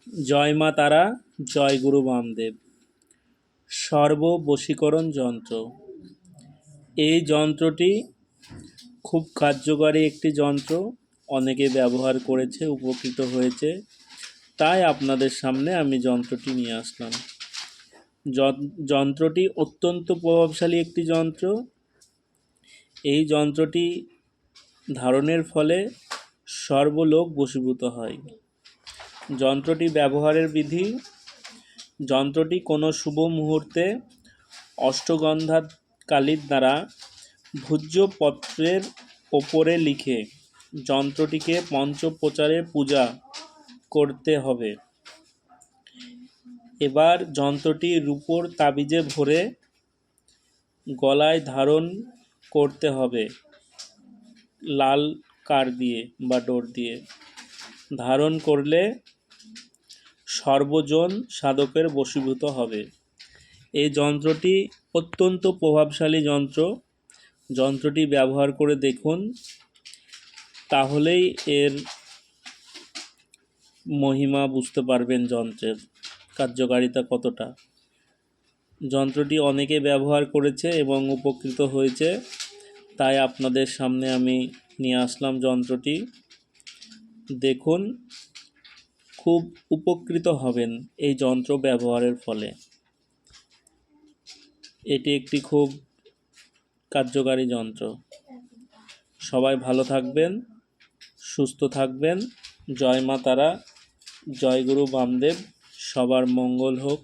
জয় মা তারা, জয় গুরু বামদেব। সর্ববশীকরণ যন্ত্র। এই যন্ত্রটি খুব কার্যকারী একটি যন্ত্র, অনেকে ব্যবহার করেছে, উপকৃত হয়েছে, তাই আপনাদের সামনে আমি যন্ত্রটি নিয়ে আসলাম। যন্ত্রটি অত্যন্ত প্রভাবশালী একটি যন্ত্র। এই যন্ত্রটি ধারণের ফলে সর্বলোক বশীভূত হয়। যন্ত্রটি ব্যবহারের বিধি: যন্ত্রটি কোনো শুভ মুহূর্তে অষ্টগন্ধা কালির দ্বারা ভূজ্য পত্রের ওপরে লিখে যন্ত্রটিকে পঞ্চপ্রচারে পূজা করতে হবে। এবার যন্ত্রটি রূপোর তাবিজে ভরে গলায় ধারণ করতে হবে, লাল কার দিয়ে বা ডোর দিয়ে। ধারণ করলে সর্বজন সাধকের বশীভূত হবে। এই যন্ত্রটি অত্যন্ত প্রভাবশালী যন্ত্র। যন্ত্রটি ব্যবহার করে দেখুন, তাহলেই এর মহিমা বুঝতে পারবেন, যন্ত্রের কার্যকারিতা কতটা। যন্ত্রটি অনেকে ব্যবহার করেছে এবং উপকৃত হয়েছে, তাই আপনাদের সামনে আমি নিয়ে আসলাম যন্ত্রটি। দেখুন, খুব উপকৃত হবেন এই যন্ত্র ব্যবহারের ফলে। এটি একটি খুব কার্যকারী যন্ত্র। সবাই ভালো থাকবেন, সুস্থ থাকবেন। জয় মা তারা, জয় গুরু বামদেব। সবার মঙ্গল হোক।